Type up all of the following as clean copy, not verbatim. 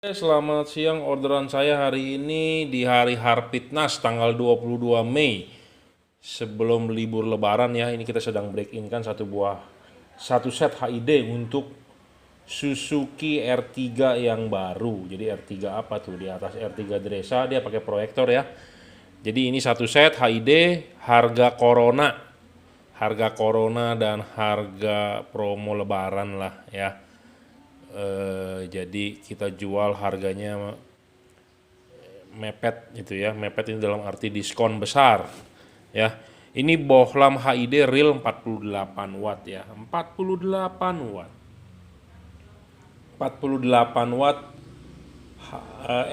Selamat siang, orderan saya hari ini di hari Harpitnas tanggal 22 Mei sebelum libur lebaran ya. Ini kita sedang break in kan satu set HID untuk Suzuki R3 yang baru. Jadi R3 apa tuh? Di atas R3 Dresa dia pakai proyektor ya. Jadi ini satu set HID harga Corona dan harga promo lebaran lah ya. Jadi kita jual harganya mepet gitu ya. Mepet ini dalam arti diskon besar ya. Ini bohlam HID real 48 watt ya. 48 watt. 48 watt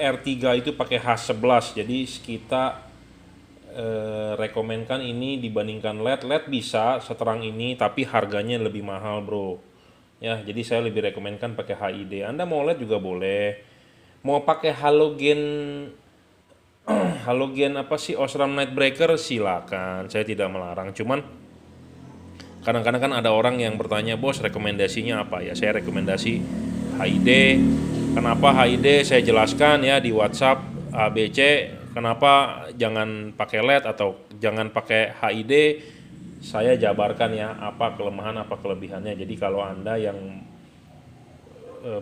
R3 itu pakai H11. Jadi kita rekomenkan ini dibandingkan LED. LED bisa seterang ini tapi harganya lebih mahal, Bro. Ya, jadi saya lebih rekomenkan pakai HID. Anda mau LED juga boleh. Mau pakai halogen apa sih Osram Nightbreaker silakan, saya tidak melarang. Cuman kadang-kadang kan ada orang yang bertanya, bos rekomendasinya apa ya? Saya rekomendasi HID. Kenapa HID? Saya jelaskan ya di WhatsApp ABC. Kenapa jangan pakai LED atau jangan pakai HID? Saya jabarkan ya apa kelemahan apa kelebihannya. Jadi kalau Anda yang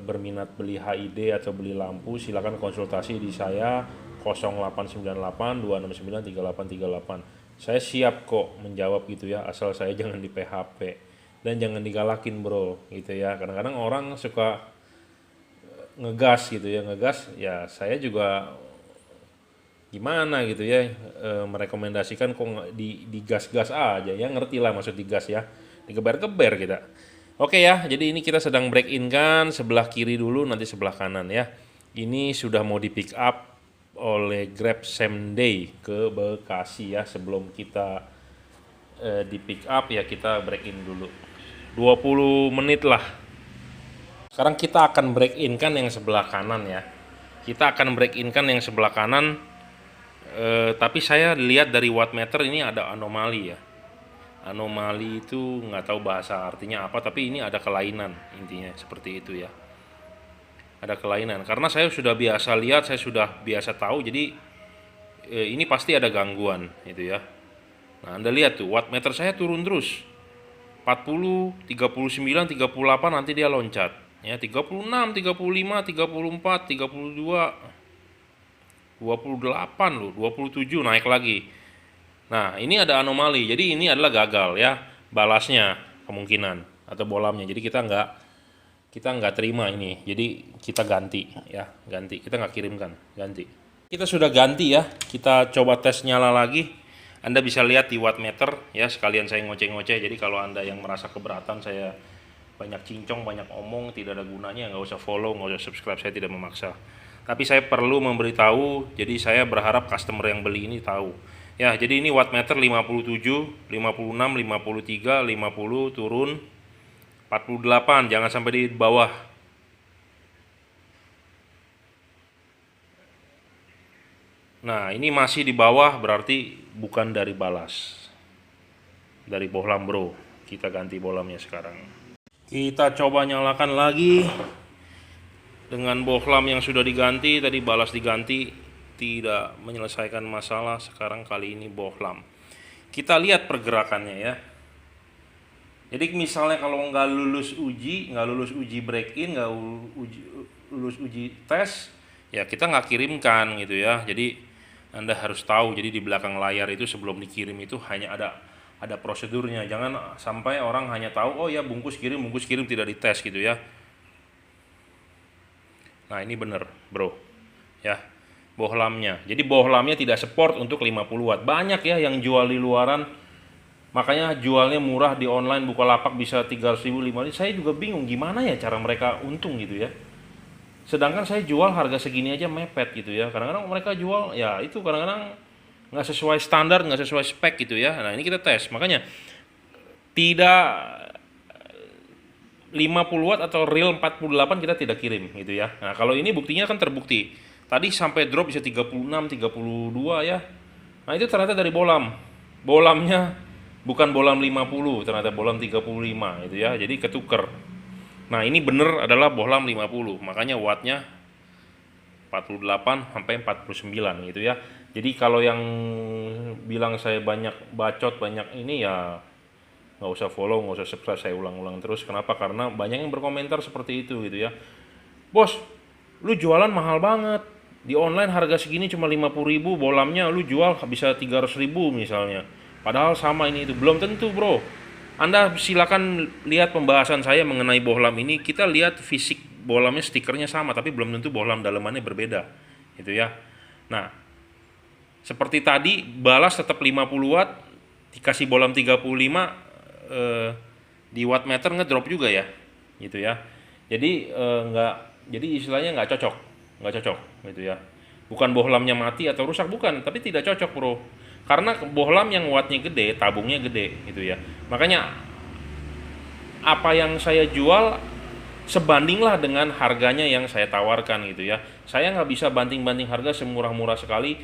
berminat beli HID atau beli lampu silakan konsultasi di saya 0898 269 3838. Saya siap kok menjawab gitu ya, asal saya jangan di PHP dan jangan digalakin, Bro, gitu ya. Kadang-kadang orang suka ngegas gitu ya, saya juga gimana gitu ya, merekomendasikan kok digas-gas aja ya, ngerti lah maksud digas ya, digeber-geber kita. Oke ya, jadi ini kita sedang break in kan, sebelah kiri dulu nanti sebelah kanan ya. Ini sudah mau di pick up oleh Grab same day ke Bekasi ya. Sebelum kita di pick up ya kita break in dulu 20 menit lah. Sekarang kita akan break in kan yang sebelah kanan ya. Kita akan break in kan yang sebelah kanan, tapi saya lihat dari wattmeter ini ada anomali ya. Anomali itu nggak tahu bahasa artinya apa, tapi ini ada kelainan, intinya seperti itu ya. Ada kelainan karena saya sudah biasa lihat, saya sudah biasa tahu, jadi ini pasti ada gangguan itu ya. Nah, Anda lihat tuh wattmeter saya turun terus 40, 39, 38, nanti dia loncat ya, 36, 35, 34, 32, 28 loh, 27 naik lagi. Nah, ini ada anomali. Jadi ini adalah gagal ya, balasnya kemungkinan atau bolamnya. Jadi kita nggak terima ini. Jadi kita ganti ya, ganti. Kita nggak kirimkan, ganti. Kita sudah ganti ya. Kita coba tes nyala lagi. Anda bisa lihat di wattmeter ya. Sekalian saya ngoceh-ngoceh. Jadi kalau Anda yang merasa keberatan saya banyak cincong, banyak omong, tidak ada gunanya, nggak usah follow, nggak usah subscribe. Saya tidak memaksa. Tapi saya perlu memberitahu. Jadi saya berharap customer yang beli ini tahu. Ya, jadi ini wattmeter 57, 56, 53, 50 turun 48, jangan sampai di bawah. Nah, ini masih di bawah berarti bukan dari balas. Dari bohlam, Bro. Kita ganti bohlamnya sekarang. Kita coba nyalakan lagi dengan bohlam yang sudah diganti, tadi balas diganti. Tidak menyelesaikan masalah, sekarang kali ini bohlam. Kita lihat pergerakannya ya. Jadi misalnya kalau nggak lulus uji break in, nggak lulus uji tes, ya kita nggak kirimkan gitu ya. Jadi Anda harus tahu, jadi di belakang layar itu sebelum dikirim itu hanya ada prosedurnya. Jangan sampai orang hanya tahu, oh ya bungkus kirim tidak dites gitu ya. Nah ini bener, Bro ya, bohlamnya. Jadi bohlamnya tidak support untuk 50 watt. Banyak ya yang jual di luaran, makanya jualnya murah di online, Bukalapak bisa 300.000, 500.000. Saya juga bingung gimana ya cara mereka untung gitu ya. Sedangkan saya jual harga segini aja mepet gitu ya. Kadang-kadang mereka jual ya itu kadang-kadang nggak sesuai standar, nggak sesuai spek gitu ya. Nah ini kita tes, makanya tidak 50 watt atau real 48 kita tidak kirim gitu ya. Nah kalau ini buktinya kan terbukti. Tadi sampai drop bisa 36, 32 ya. Nah itu ternyata dari bohlam. Bohlamnya bukan bohlam 50, ternyata bohlam 35 gitu ya. Jadi ketuker. Nah ini bener adalah bohlam 50, makanya wattnya 48 sampai 49 gitu ya. Jadi kalau yang bilang saya banyak bacot, banyak ini ya nggak usah follow, nggak usah subscribe, saya ulang-ulang terus. Kenapa? Karena banyak yang berkomentar seperti itu gitu ya. Bos, lu jualan mahal banget. Di online harga segini cuma 50.000, bolamnya lu jual bisa 300.000 misalnya. Padahal sama ini itu. Belum tentu, bro. Anda silakan lihat pembahasan saya mengenai bohlam ini. Kita lihat fisik bohlamnya, stikernya sama, tapi belum tentu bohlam dalamannya berbeda. Gitu ya. Nah, seperti tadi, balas tetap 50 watt, dikasih bohlam 35, di wattmeter ngedrop juga ya. Gitu ya. Jadi jadi istilahnya nggak cocok gitu ya. Bukan bohlamnya mati atau rusak, bukan, tapi tidak cocok, bro. Karena bohlam yang wattnya gede, tabungnya gede gitu ya. Makanya apa yang saya jual sebandinglah dengan harganya yang saya tawarkan gitu ya. Saya nggak bisa banting-banting harga semurah-murah sekali.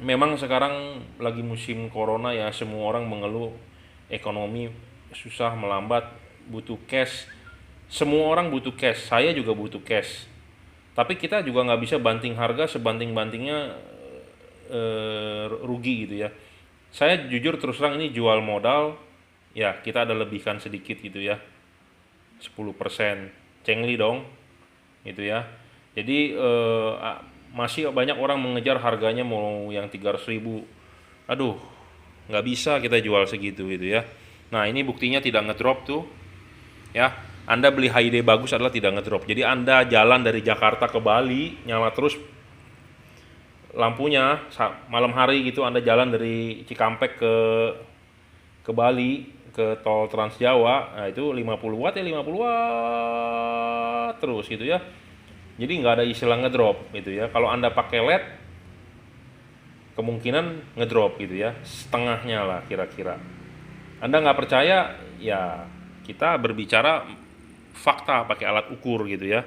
Memang sekarang lagi musim corona ya, semua orang mengeluh ekonomi susah, melambat, butuh cash. Semua orang butuh cash, saya juga butuh cash. Tapi kita juga nggak bisa banting harga sebanting-bantingnya rugi gitu ya. Saya jujur terus terang ini jual modal, ya kita ada lebihkan sedikit gitu ya, 10%, cengli dong gitu ya. Jadi masih banyak orang mengejar harganya mau yang 300.000. Aduh, nggak bisa kita jual segitu gitu ya. Nah ini buktinya tidak ngedrop tuh ya. Anda beli HID bagus adalah tidak ngedrop. Jadi Anda jalan dari Jakarta ke Bali nyala terus lampunya, malam hari gitu Anda jalan dari Cikampek ke Bali, ke tol Trans Jawa, nah itu 50 watt ya 50 watt terus gitu ya. Jadi nggak ada istilah ngedrop gitu ya. Kalau Anda pakai LED kemungkinan ngedrop gitu ya, setengahnya lah kira-kira. Anda nggak percaya ya, kita berbicara fakta pakai alat ukur gitu ya,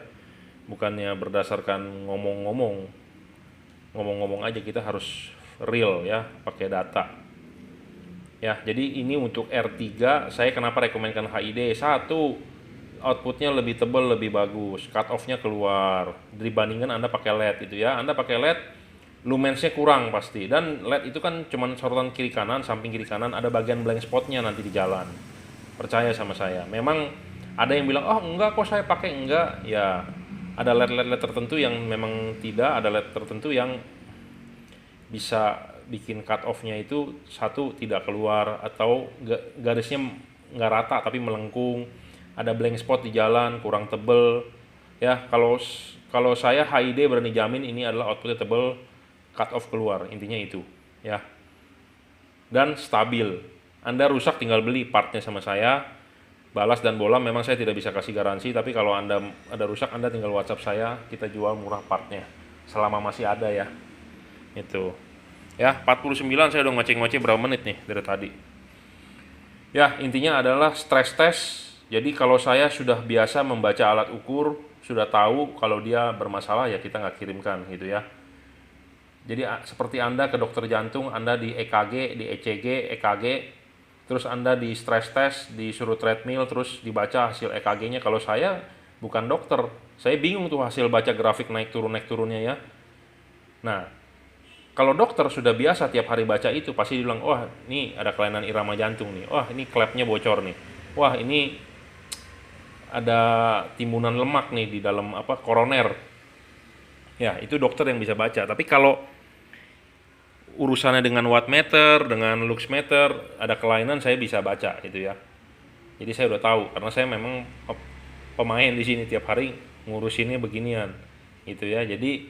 bukannya berdasarkan ngomong-ngomong aja, kita harus real ya, pakai data ya. Jadi ini untuk R3 saya kenapa rekomendkan HID. Satu, outputnya lebih tebal, lebih bagus, cut off nya keluar dibandingkan Anda pakai LED gitu ya. Anda pakai LED lumensnya kurang pasti, dan LED itu kan cuman sorotan kiri kanan, samping kiri kanan, ada bagian blank spotnya nanti di jalan. Percaya sama saya. Memang ada yang bilang, oh enggak kok saya pakai, enggak ya. Ada LED tertentu yang memang tidak, ada LED tertentu yang bisa bikin cut off-nya itu satu tidak keluar, atau garisnya nggak rata tapi melengkung, ada blank spot di jalan, kurang tebel ya. Kalau saya HID berani jamin ini adalah outputnya tebel, cut off keluar, intinya itu ya, dan stabil. Anda rusak tinggal beli partnya sama saya. Balas dan bohlam memang saya tidak bisa kasih garansi, tapi kalau Anda ada rusak, Anda tinggal WhatsApp saya, kita jual murah partnya selama masih ada ya. Itu ya. 49 saya udah ngoceh-ngoceh berapa menit nih dari tadi ya. Intinya adalah stress test. Jadi kalau saya sudah biasa membaca alat ukur, sudah tahu kalau dia bermasalah ya kita nggak kirimkan gitu ya. Jadi seperti Anda ke dokter jantung, Anda di EKG, di ECG, EKG, terus Anda di stress test, disuruh treadmill, terus dibaca hasil EKG-nya. Kalau saya bukan dokter, saya bingung tuh hasil baca grafik naik turunnya ya. Nah, kalau dokter sudah biasa tiap hari baca itu, pasti bilang, wah ini ada kelainan irama jantung nih, wah ini klepnya bocor nih, wah ini ada timbunan lemak nih di dalam koroner. Ya, itu dokter yang bisa baca. Tapi kalau urusannya dengan wattmeter, dengan luxmeter, ada kelainan, saya bisa baca gitu ya. Jadi saya udah tahu karena saya memang pemain di sini tiap hari ngurusinnya beginian gitu ya. Jadi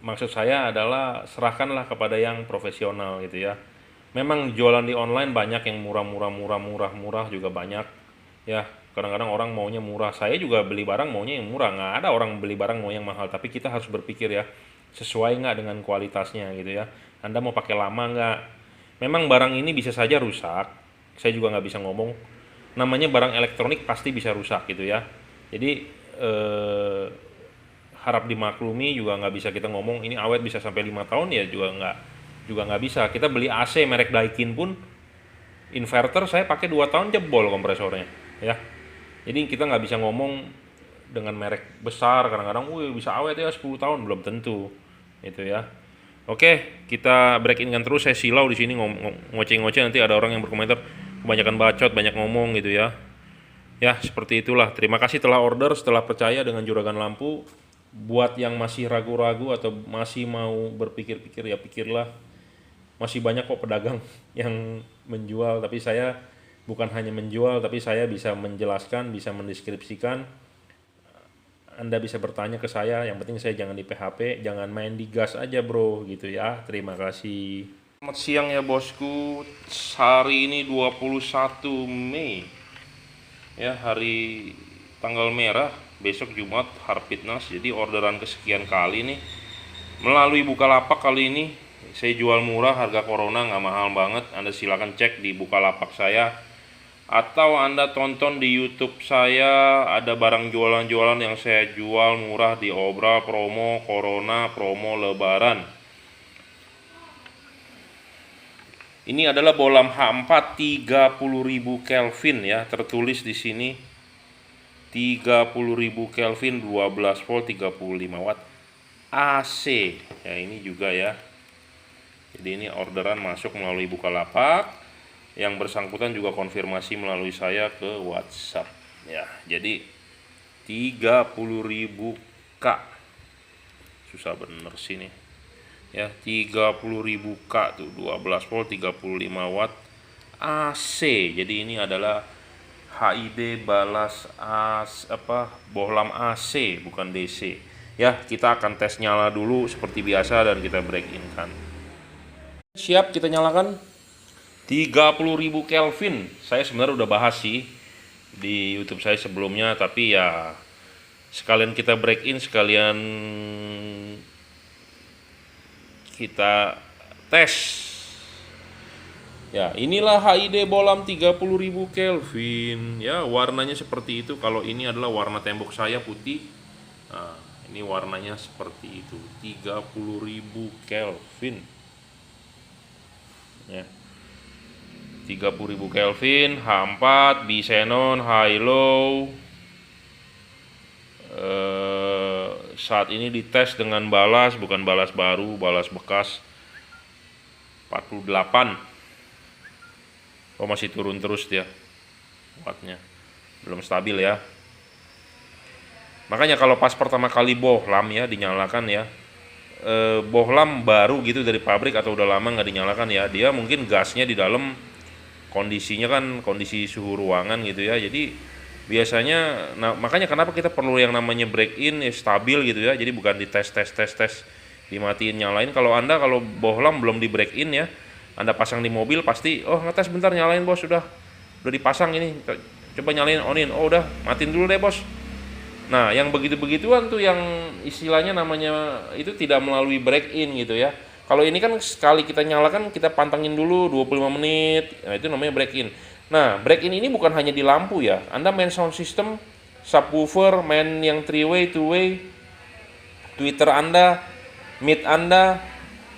maksud saya adalah serahkanlah kepada yang profesional gitu ya. Memang jualan di online banyak yang murah juga banyak ya. Kadang-kadang orang maunya murah, saya juga beli barang maunya yang murah, nggak ada orang beli barang mau yang mahal. Tapi kita harus berpikir ya, sesuai nggak dengan kualitasnya gitu ya. Anda mau pakai lama nggak? Memang barang ini bisa saja rusak, saya juga nggak bisa ngomong, namanya barang elektronik pasti bisa rusak gitu ya. Jadi harap dimaklumi, juga nggak bisa kita ngomong ini awet bisa sampai 5 tahun ya, juga nggak bisa. Kita beli AC merek Daikin pun, inverter saya pakai 2 tahun jebol kompresornya ya. Jadi kita nggak bisa ngomong dengan merek besar kadang-kadang wih bisa awet ya 10 tahun, belum tentu itu ya. Oke, kita break in kan terus. Saya silau di sini ngoceh-ngoceh, nanti ada orang yang berkomentar kebanyakan bacot, banyak ngomong gitu ya. Ya, seperti itulah. Terima kasih telah order, setelah percaya dengan juragan lampu. Buat yang masih ragu-ragu atau masih mau berpikir-pikir, ya pikirlah. Masih banyak kok pedagang yang menjual, tapi saya bukan hanya menjual, tapi saya bisa menjelaskan, bisa mendeskripsikan. Anda bisa bertanya ke saya, yang penting saya jangan di PHP, jangan main di gas aja bro, gitu ya. Terima kasih. Selamat siang ya bosku, hari ini 21 Mei ya, hari tanggal merah, besok Jumat Harpitnas. Jadi orderan kesekian kali nih melalui Bukalapak. Kali ini saya jual murah, harga corona, nggak mahal banget. Anda silakan cek di Bukalapak saya, atau Anda tonton di YouTube saya, ada barang jualan-jualan yang saya jual murah di Obra, promo corona, promo lebaran. Ini adalah bohlam H4 30.000 Kelvin ya, tertulis di sini 30.000 Kelvin, 12 volt, 35 watt AC. Ya ini juga ya. Jadi ini orderan masuk melalui Bukalapak. Yang bersangkutan juga konfirmasi melalui saya ke WhatsApp ya. Jadi 30.000 K, susah bener sih nih ya. 30.000 K tuh, 12 volt, 35 watt AC. Jadi ini adalah HID balas bohlam AC, bukan DC ya. Kita akan tes nyala dulu seperti biasa dan kita break in kan. Siap, kita nyalakan. 30.000 Kelvin. Saya sebenarnya udah bahas sih di YouTube saya sebelumnya, tapi ya sekalian kita break in, sekalian kita tes. Ya, inilah HID bohlam 30.000 Kelvin. Ya, warnanya seperti itu. Kalau ini adalah warna tembok saya putih. Nah, ini warnanya seperti itu. 30.000 Kelvin. Ya. 30.000 Kelvin, H4, B-Xenon, high low. Saat ini dites dengan balas, bukan balas baru, balas bekas 48. Oh masih turun terus dia wattnya, belum stabil ya. Makanya kalau pas pertama kali bohlam ya dinyalakan ya, bohlam baru gitu dari pabrik atau udah lama nggak dinyalakan ya, dia mungkin gasnya di dalam kondisinya kan kondisi suhu ruangan gitu ya. Jadi biasanya, nah makanya kenapa kita perlu yang namanya break in ya, stabil gitu ya. Jadi bukan di tes dimatiin nyalain. Kalau bohlam belum di break in ya, Anda pasang di mobil pasti ngetes bentar, nyalain bos, udah dipasang ini, coba nyalain onin, udah matiin dulu deh bos. Nah yang begitu-begituan tuh yang istilahnya namanya itu tidak melalui break in gitu ya. Kalau ini kan sekali kita nyalakan, kita pantengin dulu 25 menit, nah itu namanya break in. Nah, break in ini bukan hanya di lampu ya. Anda main sound system, subwoofer, main yang 3-way, 2-way, tweeter Anda, mid Anda,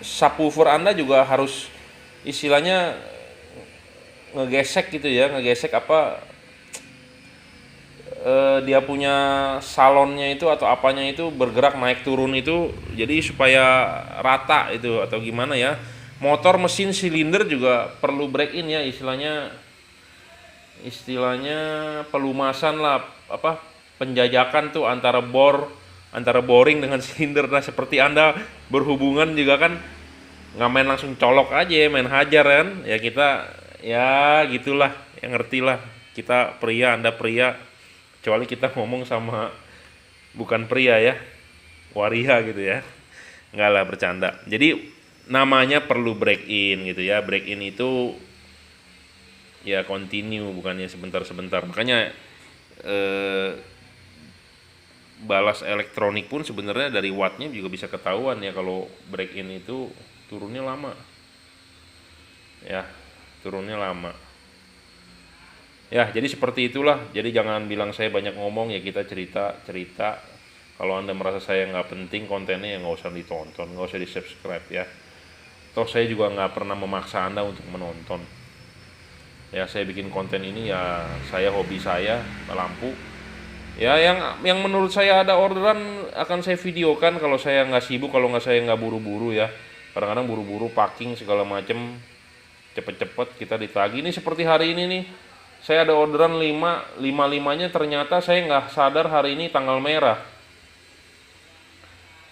subwoofer Anda juga harus istilahnya ngegesek gitu ya, dia punya salonnya itu atau apanya itu bergerak naik turun itu, jadi supaya rata itu atau gimana ya. Motor, mesin, silinder juga perlu break in ya, istilahnya pelumasan lah, penjajakan tuh antara boring dengan silinder. Nah seperti Anda berhubungan juga kan, nggak main langsung colok aja, main hajar kan ya. Kita ya gitulah, yang ngerti lah, kita pria, Anda pria, kecuali kita ngomong sama bukan pria ya, waria gitu ya. Enggak lah, bercanda. Jadi namanya perlu break in gitu ya. Break in itu ya continue, bukannya sebentar-sebentar. Makanya balas elektronik pun sebenarnya dari wattnya juga bisa ketahuan ya, kalau break in itu turunnya lama ya, ya. Jadi seperti itulah. Jadi jangan bilang saya banyak ngomong ya, kita cerita. Kalau Anda merasa saya nggak penting kontennya, ya nggak usah ditonton, nggak usah di subscribe ya. Toh saya juga nggak pernah memaksa Anda untuk menonton ya. Saya bikin konten ini ya, saya hobi saya lampu Ya, yang menurut saya ada orderan akan saya videokan kalau saya nggak sibuk, kalau nggak saya nggak buru-buru ya. Kadang-kadang buru-buru packing segala macem, cepet-cepet kita ditagih. Ini seperti hari ini nih, saya ada orderan 5 limanya ternyata saya nggak sadar hari ini tanggal merah.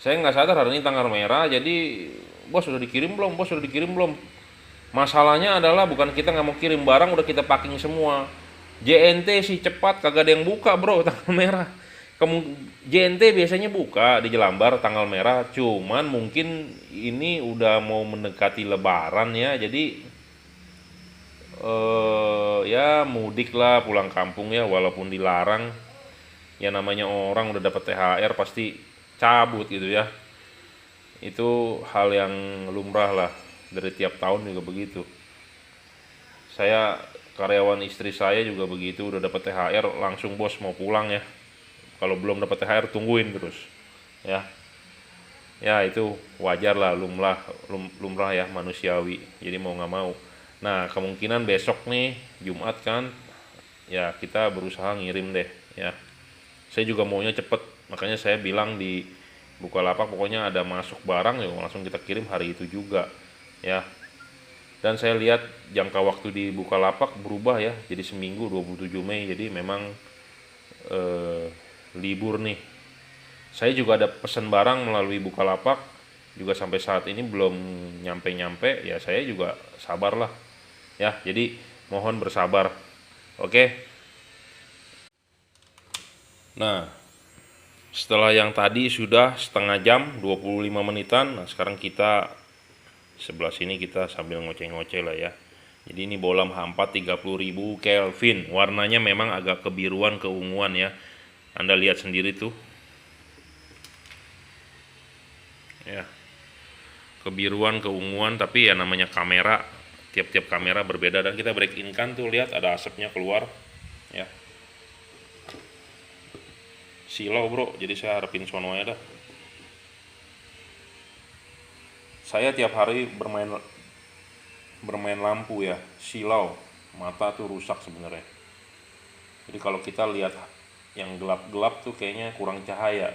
Saya nggak sadar hari ini tanggal merah, jadi bos sudah dikirim belum, bos sudah dikirim belum. Masalahnya adalah bukan kita nggak mau kirim barang, udah kita packing semua. JNT sih cepat, kagak ada yang buka bro tanggal merah. JNT biasanya buka di Jelambar tanggal merah, cuman mungkin ini udah mau mendekati Lebaran ya, jadi ya mudik lah, pulang kampung ya, walaupun dilarang. Ya namanya orang udah dapat THR pasti cabut gitu ya. Itu hal yang lumrah lah, dari tiap tahun juga begitu. Saya, karyawan istri saya juga begitu, udah dapat THR langsung bos mau pulang ya. Kalau belum dapat THR tungguin terus ya. Ya itu wajar lah, lumrah ya, manusiawi, jadi mau nggak mau. Nah kemungkinan besok nih Jumat kan, ya kita berusaha ngirim deh ya. Saya juga maunya cepet, makanya saya bilang di Bukalapak pokoknya ada masuk barang ya langsung kita kirim hari itu juga ya. Dan saya lihat jangka waktu di Bukalapak berubah ya, jadi seminggu 27 Mei, jadi memang eh, libur nih. Saya juga ada pesan barang melalui Bukalapak, juga sampai saat ini belum nyampe-nyampe, ya saya juga sabarlah ya, jadi mohon bersabar. Oke. Nah, setelah yang tadi sudah setengah jam 25 menitan, nah sekarang kita sebelah sini kita sambil ngoceh-ngoceh lah ya. Jadi ini bolam H4 30.000 Kelvin, warnanya memang agak kebiruan keunguan ya, Anda lihat sendiri tuh ya, kebiruan keunguan, tapi ya namanya kamera, tiap-tiap kamera berbeda. Dan kita break in kan tuh, lihat ada asapnya keluar ya, silau bro, jadi saya harapin sono ya dah. Saya tiap hari bermain lampu ya, silau, mata tuh rusak sebenarnya. Jadi kalau kita lihat yang gelap-gelap tuh kayaknya kurang cahaya.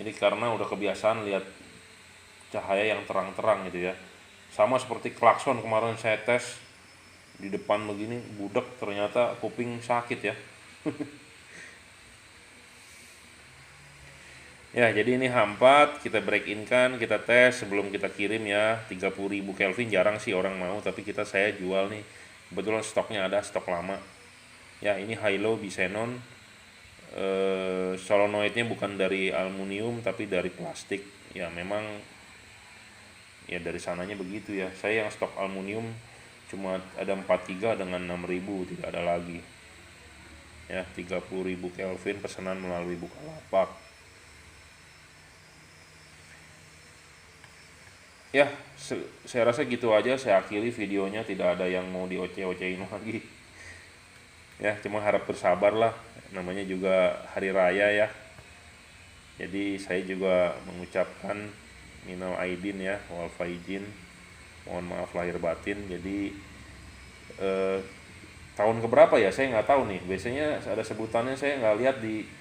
Jadi karena udah kebiasaan lihat cahaya yang terang-terang gitu ya. Sama seperti klakson kemarin saya tes di depan begini, budek, ternyata kuping sakit ya. Ya, jadi ini H4 kita break in kan, kita tes sebelum kita kirim ya. 30.000 Kelvin jarang sih orang mau, tapi saya jual nih. Kebetulan stoknya ada, stok lama. Ya, ini high-low Bisenon. Solenoidnya bukan dari aluminium tapi dari plastik. Ya, memang ya dari sananya begitu ya. Saya yang stok aluminium cuma ada 43 dengan 6.000, tidak ada lagi. Ya, 30.000 Kelvin pesanan melalui Bukalapak. Ya, saya rasa gitu aja, saya akhiri videonya, tidak ada yang mau dioceh-ocehin lagi. Ya, cuma harap bersabar lah, namanya juga hari raya ya. Jadi saya juga mengucapkan minal aidin ya, wal faizin, mohon maaf lahir batin. Jadi tahun keberapa ya, saya nggak tahu nih. Biasanya ada sebutannya, saya nggak lihat di,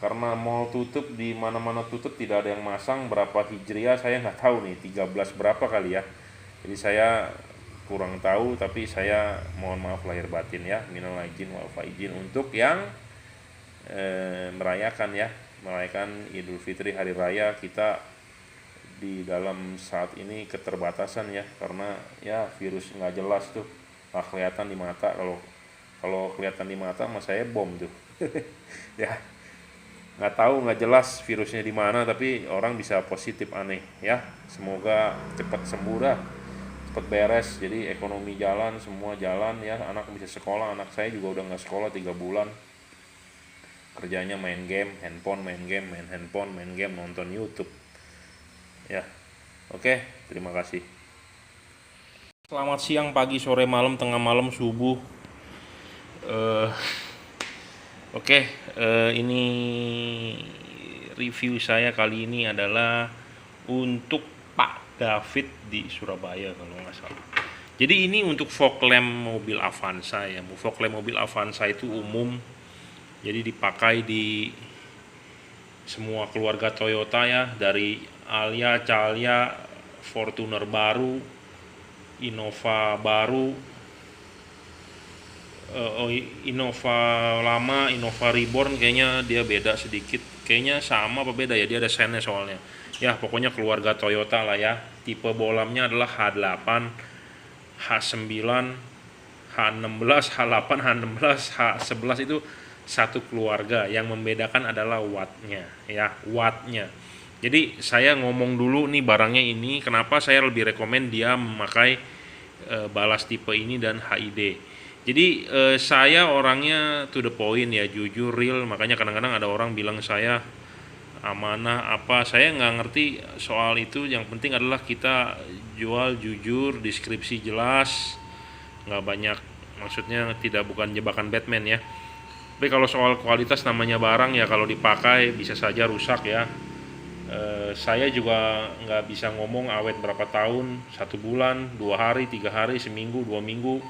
karena mall tutup, di mana-mana tutup, tidak ada yang masang berapa hijriah, saya nggak tahu nih, 13 berapa kali ya. Jadi saya kurang tahu, tapi saya mohon maaf lahir batin ya, minal aidin wal faizin untuk yang merayakan Idul Fitri hari raya. Kita di dalam saat ini keterbatasan ya, karena ya virus nggak jelas tuh, nggak kelihatan di mata. Kalau kelihatan di mata mas saya bom tuh. Ya, nggak tahu, nggak jelas virusnya di mana, tapi orang bisa positif, aneh ya. Semoga cepat sembuh dah, cepat beres, jadi ekonomi jalan, semua jalan ya, anak bisa sekolah. Anak saya juga udah nggak sekolah 3 bulan, kerjanya main game, handphone, main game, main handphone, main game, nonton YouTube ya. Oke, terima kasih. Selamat siang, pagi, sore, malam, tengah malam, subuh. Oke, ini review saya kali ini adalah untuk Pak David di Surabaya kalau nggak salah. Jadi ini untuk fog lamp mobil Avanza ya. Fog lamp mobil Avanza itu umum Jadi dipakai di semua keluarga Toyota ya, dari Alia, Calya, Fortuner baru, Innova baru, Innova lama, Innova Reborn kayaknya dia beda sedikit. Kayaknya sama apa beda ya, dia ada sennya soalnya. Ya pokoknya keluarga Toyota lah ya. Tipe bolamnya adalah H8, H9, H16, H8, H16, H11 itu satu keluarga. Yang membedakan adalah wattnya ya, wattnya. Jadi saya ngomong dulu nih barangnya ini, kenapa saya lebih rekomen dia memakai balas tipe ini dan HID. Jadi saya orangnya to the point ya, jujur, real. Makanya kadang-kadang ada orang bilang saya amanah apa, saya nggak ngerti soal itu. Yang penting adalah kita jual jujur, deskripsi jelas, nggak banyak, maksudnya tidak, bukan jebakan Batman ya. Tapi kalau soal kualitas, namanya barang ya, kalau dipakai bisa saja rusak ya. Saya juga nggak bisa ngomong awet berapa tahun, 1 bulan, 2 hari, 3 hari, seminggu, 2 minggu,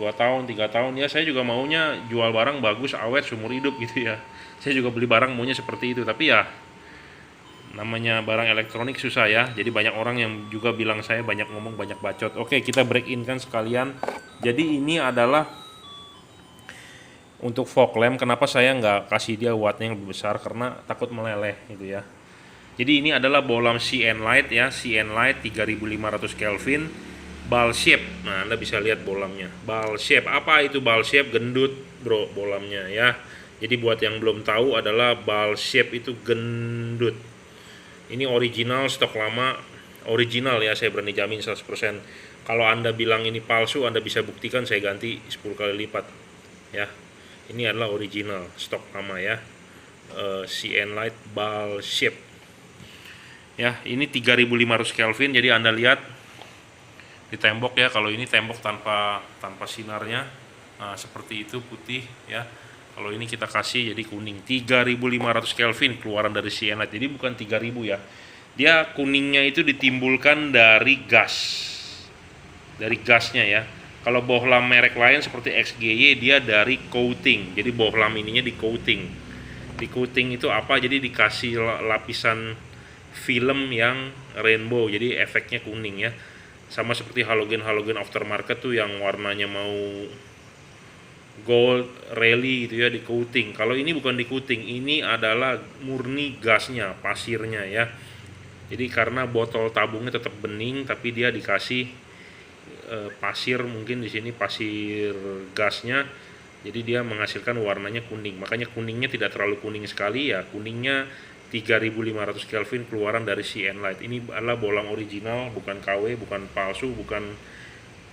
2 tahun, 3 tahun ya. Saya juga maunya jual barang bagus, awet, seumur hidup gitu ya. Saya juga beli barang maunya seperti itu, tapi ya namanya barang elektronik susah ya. Jadi banyak orang yang juga bilang saya banyak ngomong, banyak bacot. Oke, kita break in kan sekalian. Jadi ini adalah untuk fog lamp. Kenapa saya nggak kasih dia wattnya yang lebih besar, karena takut meleleh gitu ya. Jadi ini adalah bohlam CN Light ya, CN Light 3500 Kelvin, ball shape. Nah, Anda bisa lihat bohlamnya, ball shape. Apa itu ball shape? Gendut bro bohlamnya ya. Jadi buat yang belum tahu, adalah ball shape itu gendut. Ini original, stok lama, original ya, saya berani jamin 100%. Kalau Anda bilang ini palsu, Anda bisa buktikan, saya ganti 10 kali lipat ya. Ini adalah original, stok lama ya, CN Light ball shape ya. Ini 3500 Kelvin. Jadi Anda lihat di tembok ya, kalau ini tembok tanpa sinarnya, nah, seperti itu putih ya. Kalau ini kita kasih jadi kuning. 3500 Kelvin keluaran dari CN Light. Jadi bukan 3000 ya, dia kuningnya itu ditimbulkan dari gas, dari gasnya ya. Kalau bohlam merek lain seperti XGY, dia dari coating. Jadi bohlam ininya di coating. Di coating itu apa? Jadi dikasih lapisan film yang rainbow, jadi efeknya kuning ya. Sama seperti halogen aftermarket tuh yang warnanya mau gold, rally gitu ya, di coating. Kalau ini bukan di coating, ini adalah murni gasnya, pasirnya ya. Jadi karena botol tabungnya tetap bening, tapi dia dikasih pasir, mungkin di sini pasir gasnya. Jadi dia menghasilkan warnanya kuning. Makanya kuningnya tidak terlalu kuning sekali ya, kuningnya 3500 Kelvin keluaran dari CN Light. Ini adalah bohlam original, bukan KW, bukan palsu, bukan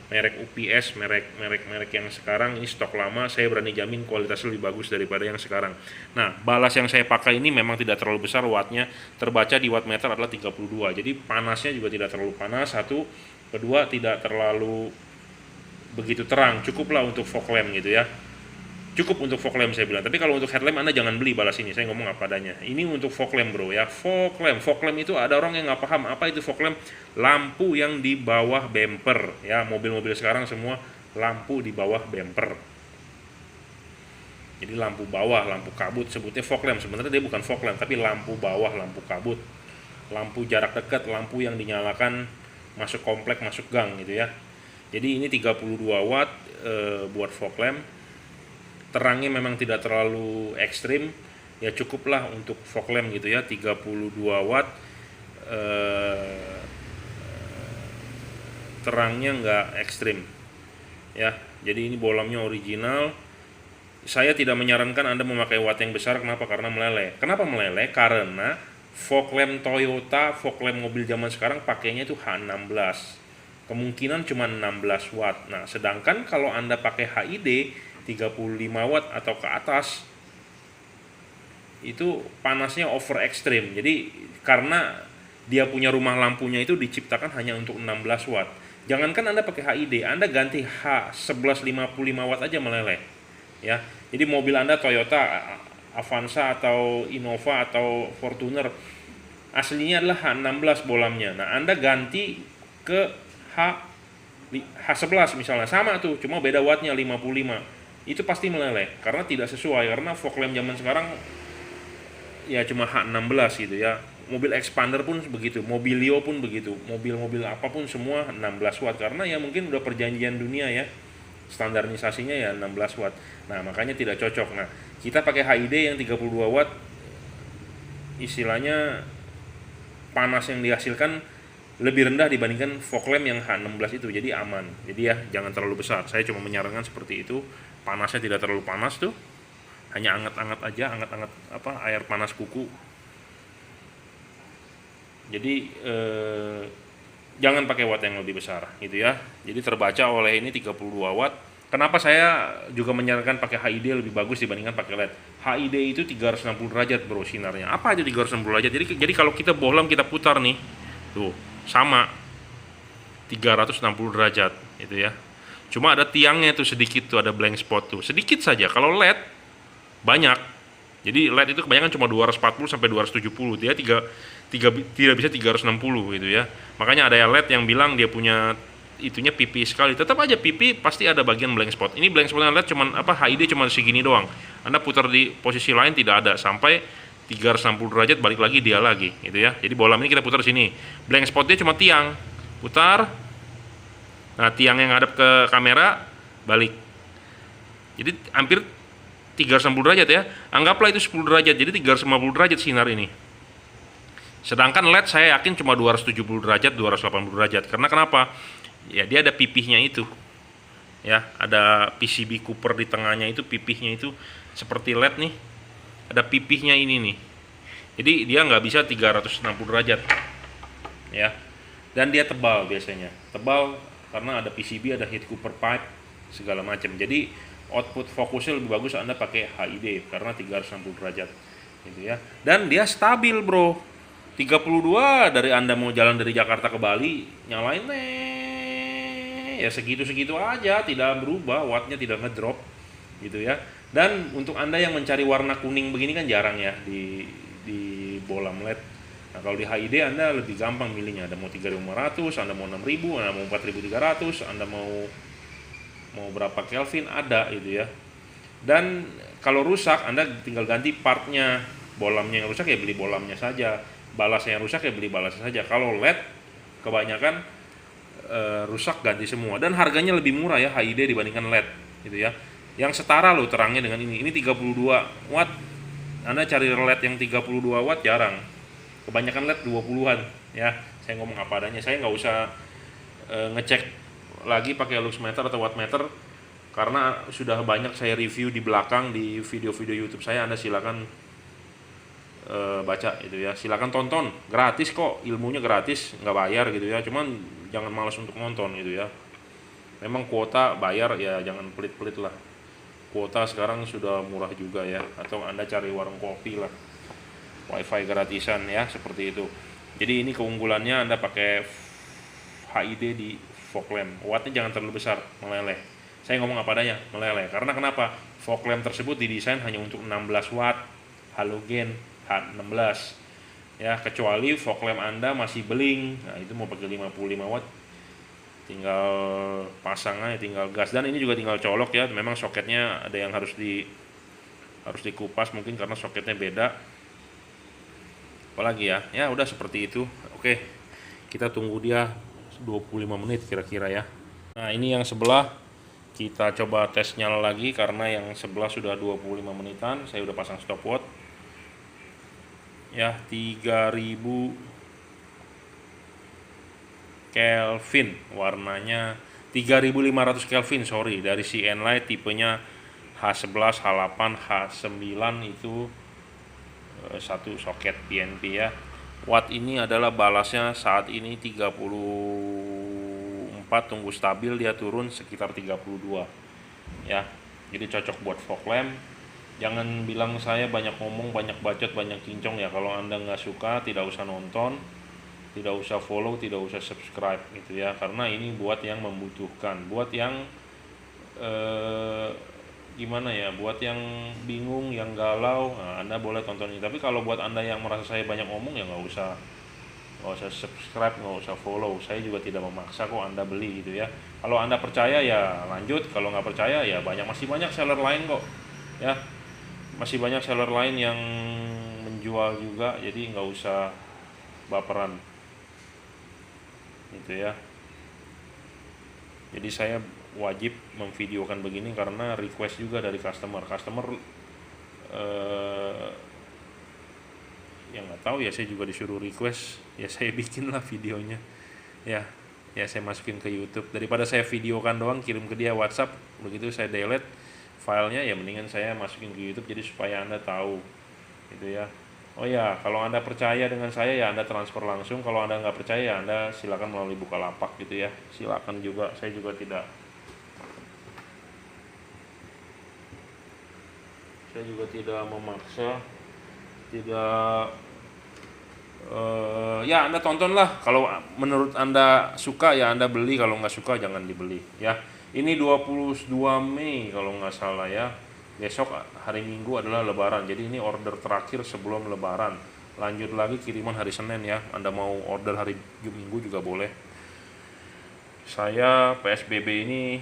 merek UPS, merek yang sekarang. Ini stok lama, saya berani jamin kualitasnya lebih bagus daripada yang sekarang. Nah, balas yang saya pakai ini memang tidak terlalu besar wattnya, terbaca di wattmeter adalah 32. Jadi panasnya juga tidak terlalu panas, satu. Kedua, tidak terlalu begitu terang, cukuplah untuk fog lamp gitu ya. Cukup untuk fog lamp saya bilang. Tapi kalau untuk headlamp Anda jangan beli balas ini, saya ngomong apa adanya. Ini untuk fog lamp bro ya, fog lamp itu ada orang yang nggak paham apa itu fog lamp. Lampu yang di bawah bumper ya, mobil-mobil sekarang semua lampu di bawah bumper. Jadi lampu bawah, lampu kabut, sebutnya fog lamp. Sebenarnya dia bukan fog lamp, tapi lampu bawah, lampu kabut, lampu jarak dekat, lampu yang dinyalakan masuk komplek, masuk gang gitu ya. Jadi ini 32 watt buat fog lamp. Terangnya memang tidak terlalu ekstrim ya, cukuplah untuk fog lamp gitu ya, 32 watt. Terangnya nggak ekstrim ya. Jadi ini bohlamnya original. Saya tidak menyarankan Anda memakai watt yang besar. Kenapa? Karena meleleh. Kenapa meleleh? Karena fog lamp Toyota, fog lamp mobil zaman sekarang pakainya itu H16, kemungkinan cuma 16 watt. Nah, sedangkan kalau Anda pakai HID 35 watt atau ke atas, itu panasnya over ekstrim. Jadi karena dia punya rumah lampunya itu diciptakan hanya untuk 16 watt. Jangankan Anda pakai HID, Anda ganti H1155 watt aja meleleh ya. Jadi mobil Anda Toyota Avanza atau Innova atau Fortuner aslinya adalah H16 bohlamnya. Nah, Anda ganti ke H11 misalnya, sama tuh, cuma beda wattnya 55. itu pasti meleleh karena tidak sesuai, karena fog lamp zaman sekarang ya cuma H16 gitu ya. Mobil Expander pun begitu, Mobilio pun begitu, mobil-mobil apapun semua 16 watt karena ya mungkin udah perjanjian dunia ya, standarisasinya ya 16 watt. Nah makanya tidak cocok. Nah kita pakai HID yang 32 watt, istilahnya panas yang dihasilkan lebih rendah dibandingkan fog lamp yang H16 itu, jadi aman. Jadi ya jangan terlalu besar, saya cuma menyarankan seperti itu. Panasnya tidak terlalu panas tuh, hanya anget-anget aja, anget-anget air panas kuku. Jadi jangan pakai watt yang lebih besar gitu ya. Jadi terbaca oleh ini 32 watt. Kenapa saya juga menyarankan pakai HID lebih bagus dibandingkan pakai LED? HID itu 360 derajat bro sinarnya. Apa itu 360 derajat? Jadi kalau kita bohlam kita putar nih, tuh sama 360 derajat gitu ya. Cuma ada tiangnya tuh sedikit tuh, ada blank spot tuh sedikit saja. Kalau LED banyak. Jadi LED itu kebanyakan cuma 240 sampai 270. Dia tidak bisa 360 gitu ya. Makanya ada LED yang bilang dia punya itunya pipi sekali. Tetap aja pipi pasti ada bagian blank spot. Ini blank spotnya LED cuman HID cuma segini doang. Anda putar di posisi lain tidak ada, sampai 360 derajat balik lagi dia lagi gitu ya. Jadi bohlam ini kita putar sini. Blank spotnya cuma tiang. Putar. Nah, tiang yang hadap ke kamera balik. Jadi hampir 360 derajat ya. Anggaplah itu 10 derajat. Jadi 350 derajat sinar ini. Sedangkan LED saya yakin cuma 270 derajat, 280 derajat. Karena kenapa? Ya dia ada pipihnya itu. Ya, ada PCB Cooper di tengahnya itu, pipihnya itu seperti LED nih. Ada pipihnya ini nih. Jadi dia nggak bisa 360 derajat. Ya. Dan dia tebal biasanya. Tebal karena ada PCB, ada heat Cooper pipe segala macam. Jadi output fokusnya lebih bagus Anda pakai HID karena 360 derajat gitu ya. Dan dia stabil, Bro. 32 dari Anda mau jalan dari Jakarta ke Bali, nyalain ya segitu-segitu aja, tidak berubah, wattnya tidak ngedrop gitu ya. Dan untuk Anda yang mencari warna kuning begini kan jarang ya di bohlam LED. Nah, kalau di HID Anda lebih gampang milihnya. Ada mau 3500, Anda mau 6000, Anda mau 4300, Anda mau berapa Kelvin ada gitu ya. Dan kalau rusak Anda tinggal ganti partnya. Bohlamnya yang rusak ya beli bohlamnya saja. Balasnya yang rusak ya beli balasnya saja. Kalau LED kebanyakan rusak ganti semua, dan harganya lebih murah ya HID dibandingkan LED gitu ya. Yang setara loh terangnya dengan ini 32 watt. Anda cari LED yang 32 watt jarang. Kebanyakan LED 20-an ya. Saya ngomong apa adanya. Saya nggak usah ngecek lagi pakai luxmeter atau wattmeter karena sudah banyak saya review di belakang di video-video YouTube saya. Anda silakan baca itu ya, silakan tonton, gratis kok, ilmunya gratis, nggak bayar gitu ya. Cuman jangan malas untuk nonton gitu ya. Memang kuota bayar ya, jangan pelit-pelit lah. Kuota sekarang sudah murah juga ya, atau Anda cari warung kopi lah, wifi gratisan ya, seperti itu. Jadi ini keunggulannya Anda pakai HID di fog lamp. Wattnya jangan terlalu besar, meleleh. Saya ngomong apa adanya, meleleh. Karena kenapa? Fog lamp tersebut didesain hanya untuk 16 watt halogen H16 ya, kecuali fog lamp Anda masih beling. Nah itu mau pakai 55 watt tinggal pasang aja, tinggal gas. Dan ini juga tinggal colok ya. Memang soketnya ada yang harus dikupas mungkin karena soketnya beda. Apalagi ya udah seperti itu. Oke, kita tunggu dia 25 menit kira-kira ya. Nah ini yang sebelah kita coba tes nyala lagi karena yang sebelah sudah 25 menitan. Saya udah pasang stopwatch ya, 3000 Kelvin, warnanya 3500 Kelvin, sorry, dari CN Light tipenya H11, H8, H9 itu satu soket PNP ya. Watt ini adalah balasnya saat ini 34, tunggu stabil dia turun sekitar 32 ya. Jadi cocok buat fog lamp. Jangan bilang saya banyak ngomong, banyak bacot, banyak cincong ya. Kalau Anda nggak suka tidak usah nonton, tidak usah follow, tidak usah subscribe gitu ya. Karena ini buat yang membutuhkan, buat yang gimana ya, buat yang bingung, yang galau, nah, Anda boleh tonton ini. Tapi kalau buat Anda yang merasa saya banyak ngomong ya nggak nggak usah subscribe, nggak usah follow. Saya juga tidak memaksa kok Anda beli gitu ya. Kalau Anda percaya ya lanjut, kalau nggak percaya ya masih banyak seller lain kok ya, masih banyak seller lain yang menjual juga, jadi nggak usah baperan gitu ya. Jadi saya wajib memvideokan begini karena request juga dari customer yang nggak tahu ya, saya juga disuruh request ya, saya bikin lah videonya ya. Saya masukin ke YouTube daripada saya videokan doang kirim ke dia WhatsApp, begitu saya delete filenya ya mendingan saya masukin ke YouTube, jadi supaya Anda tahu gitu ya. Oh ya, kalau Anda percaya dengan saya ya Anda transfer langsung, kalau Anda nggak percaya ya Anda silakan melalui Bukalapak gitu ya, silakan juga. Saya juga tidak memaksa, tidak ya Anda tontonlah, kalau menurut Anda suka ya Anda beli, kalau nggak suka jangan dibeli ya. Ini 22 Mei kalau nggak salah ya, besok hari Minggu adalah Lebaran, jadi ini order terakhir sebelum Lebaran. Lanjut lagi kiriman hari Senin ya, Anda mau order hari Minggu juga boleh. Saya PSBB ini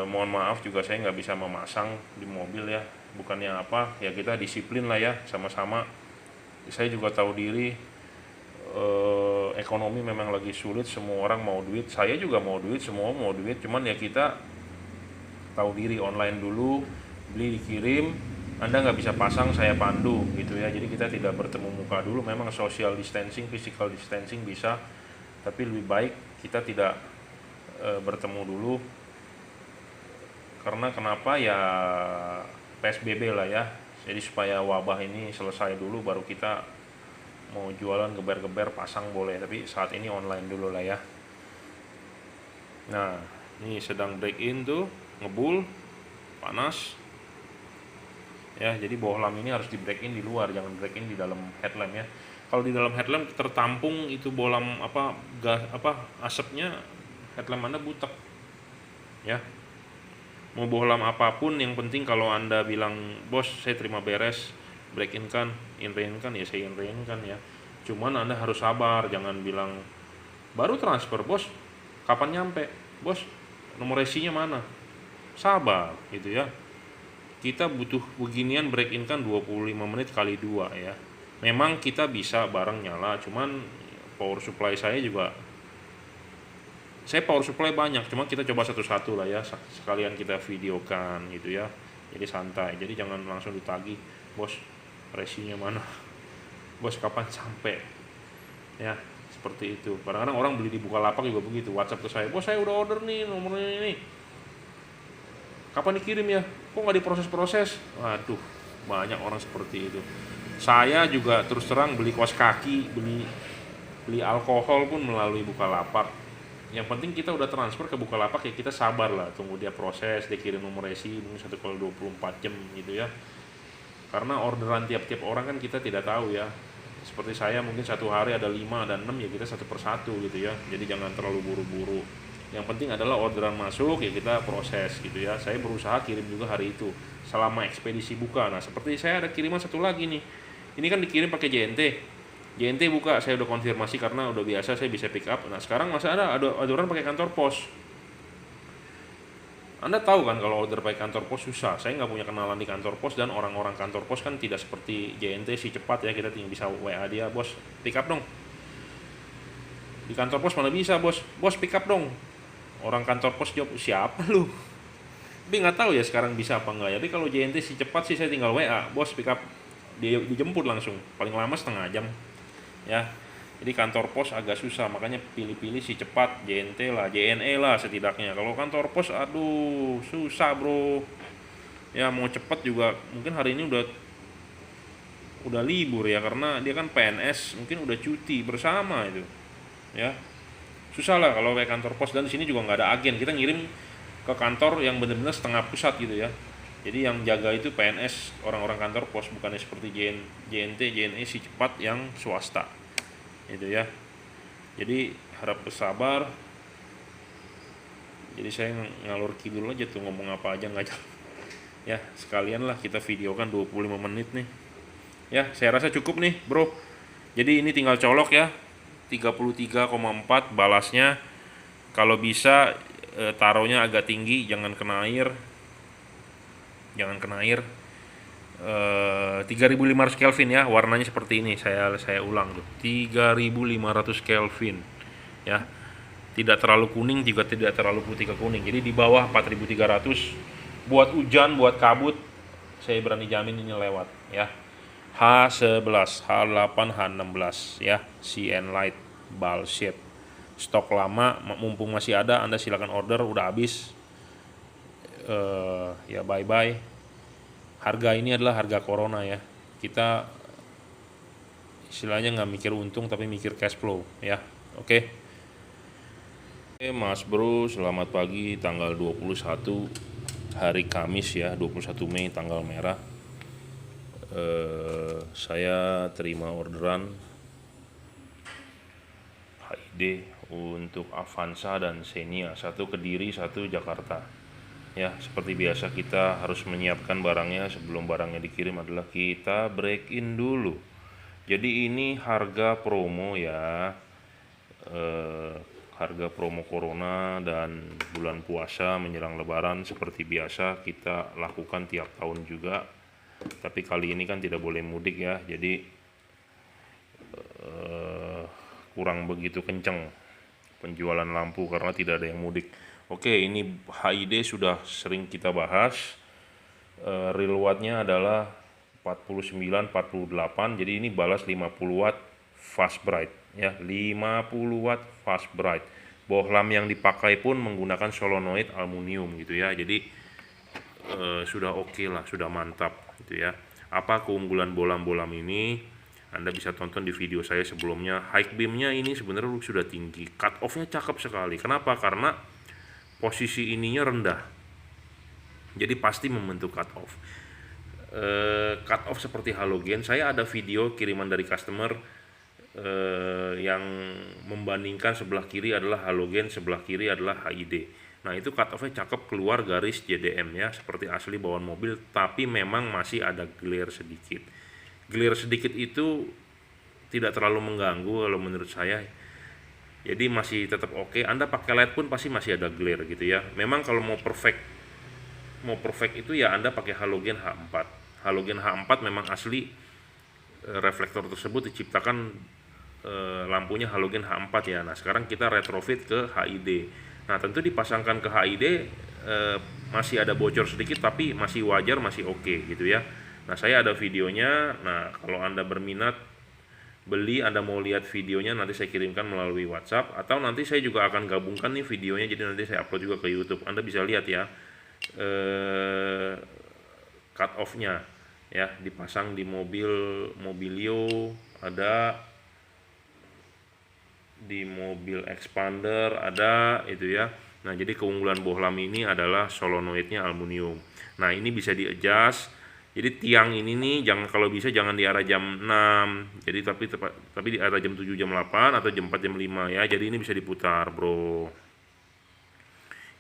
mohon maaf juga saya nggak bisa memasang di mobil ya, bukannya apa ya, kita disiplin lah ya sama-sama. Saya juga tahu diri, ekonomi memang lagi sulit, semua orang mau duit, saya juga mau duit, semua mau duit, cuman ya kita tahu diri, online dulu, beli dikirim, Anda nggak bisa pasang, saya pandu gitu ya. Jadi kita tidak bertemu muka dulu, memang social distancing, physical distancing bisa, tapi lebih baik kita tidak bertemu dulu. Karena kenapa ya, PSBB lah ya, jadi supaya wabah ini selesai dulu baru kita mau jualan geber-geber pasang boleh, tapi saat ini online dulu lah ya. Nah ini sedang break in tuh, ngebul panas ya, jadi bohlam ini harus di break in di luar, jangan break in di dalam headlamp ya. Kalau di dalam headlamp tertampung itu bohlam gas asapnya, headlamp Anda butek ya. Mau bohlam apapun, yang penting kalau Anda bilang bos saya terima beres, break in kan, in rain kan ya, saya in rain kan ya. Cuman Anda harus sabar, jangan bilang baru transfer bos, kapan nyampe bos, nomor resinya mana, sabar gitu ya. Kita butuh beginian, break in kan 25 menit kali 2 ya. Memang kita bisa bareng nyala, cuman power supply saya power supply banyak, cuma kita coba satu-satu lah ya, sekalian kita videokan gitu ya. Jadi santai, jadi jangan langsung ditagih bos resinya mana, bos kapan sampai ya, seperti itu. Kadang-kadang orang beli di Bukalapak juga begitu, WhatsApp ke saya, bos saya udah order nih, nomornya ini kapan dikirim ya, kok nggak diproses-proses. Waduh, banyak orang seperti itu. Saya juga terus terang beli kaos kaki, beli alkohol pun melalui Bukalapak. Yang penting kita udah transfer ke Bukalapak ya, kita sabar lah, tunggu dia proses, dia kirim nomor resi mungkin 1x24 jam gitu ya. Karena orderan tiap-tiap orang kan kita tidak tahu ya. Seperti saya mungkin satu hari ada 5 dan 6 ya, kita satu persatu gitu ya. Jadi jangan terlalu buru-buru. Yang penting adalah orderan masuk ya kita proses gitu ya. Saya berusaha kirim juga hari itu selama ekspedisi buka. Nah seperti saya ada kiriman satu lagi nih, ini kan dikirim pakai JNT buka, saya udah konfirmasi karena udah biasa saya bisa pick up. Nah sekarang masih ada orang pakai kantor pos. Anda tahu kan kalau order pakai kantor pos susah. Saya nggak punya kenalan di kantor pos, dan orang-orang kantor pos kan tidak seperti JNT si cepat ya, kita tinggal bisa WA dia, bos pick up dong. Di kantor pos mana bisa bos pick up dong. Orang kantor pos jawab siapa lu. Tapi nggak tahu ya sekarang bisa apa enggak ya. Tapi kalau JNT si cepat sih saya tinggal WA, bos pick up, dia dijemput langsung, paling lama setengah jam ya. Jadi kantor pos agak susah, makanya pilih-pilih si cepat, JNT lah, JNE lah setidaknya. Kalau kantor pos aduh susah bro ya, mau cepat juga mungkin hari ini udah libur ya, karena dia kan PNS, mungkin udah cuti bersama itu ya. Susah lah kalau kayak kantor pos, dan di sini juga nggak ada agen, kita ngirim ke kantor yang benar-benar setengah pusat gitu ya. Jadi yang jaga itu PNS, orang-orang kantor pos, bukannya seperti JNT, JNE si cepat yang swasta itu ya. Jadi harap bersabar. Jadi saya ngalur kidul aja tuh, ngomong apa aja nggak jelas ya. Sekalian lah kita videokan 25 menit nih ya, saya rasa cukup nih bro. Jadi ini tinggal colok ya, 33,4 balasnya. Kalau bisa taruhnya agak tinggi, jangan kena air. 3500 Kelvin ya, warnanya seperti ini. Saya ulang tuh, 3500 Kelvin ya. Tidak terlalu kuning juga tidak terlalu putih ke kuning. Jadi di bawah 4300 buat hujan, buat kabut, saya berani jamin ini lewat ya. H11, H8, H16 ya, CN Light ball shape. Stok lama, mumpung masih ada, Anda silakan order. Udah habis ya bye bye. Harga ini adalah harga corona ya. Kita istilahnya nggak mikir untung tapi mikir cash flow ya. Oke Mas Bro, selamat pagi, tanggal 21 hari Kamis ya, 21 Mei tanggal merah. Saya terima orderan HID untuk Avanza dan Xenia, satu Kediri, satu Jakarta. Ya, seperti biasa kita harus menyiapkan barangnya. Sebelum barangnya dikirim adalah kita break in dulu. Jadi ini harga promo ya, harga promo corona dan bulan puasa menjelang lebaran seperti biasa kita lakukan tiap tahun juga. Tapi kali ini kan tidak boleh mudik ya, jadi kurang begitu kenceng penjualan lampu karena tidak ada yang mudik. Oke, ini HID sudah sering kita bahas. Real wattnya adalah 49, 48. Jadi ini balas 50 watt fast bright ya, 50 watt fast bright. Bohlam yang dipakai pun menggunakan solenoid aluminium gitu ya. Jadi sudah oke lah, sudah mantap gitu ya. Apa keunggulan bohlam-bohlam ini? Anda bisa tonton di video saya sebelumnya. High beamnya ini sebenarnya sudah tinggi, cut off-nya cakep sekali. Kenapa? Karena posisi ininya rendah, jadi pasti membentuk cut off. Cut off seperti halogen. Saya ada video kiriman dari customer yang membandingkan sebelah kiri adalah halogen, sebelah kiri adalah HID. Nah itu cut off-nya cakep, keluar garis JDM ya, seperti asli bawaan mobil, tapi memang masih ada glare sedikit. Glare sedikit itu tidak terlalu mengganggu kalau menurut saya. Jadi masih tetap oke. Anda pakai LED pun pasti masih ada glare gitu ya. Memang kalau mau perfect itu ya Anda pakai halogen H4. Halogen H4 memang asli reflektor tersebut diciptakan lampunya halogen H4 ya. Nah, sekarang kita retrofit ke HID. Nah, tentu dipasangkan ke HID masih ada bocor sedikit tapi masih wajar, masih oke gitu ya. Nah, saya ada videonya. Nah, kalau Anda berminat beli, Anda mau lihat videonya, nanti saya kirimkan melalui WhatsApp, atau nanti saya juga akan gabungkan nih videonya, jadi nanti saya upload juga ke YouTube. Anda bisa lihat ya cut off-nya ya, dipasang di Mobilio, ada di mobil expander ada itu ya. Nah, jadi keunggulan bohlam ini adalah solenoidnya aluminium. Nah, ini bisa di-adjust. Jadi tiang ini nih kalau bisa jangan di arah jam 6. Jadi tapi di arah jam 7, jam 8 atau jam 4, jam 5 ya. Jadi ini bisa diputar, Bro.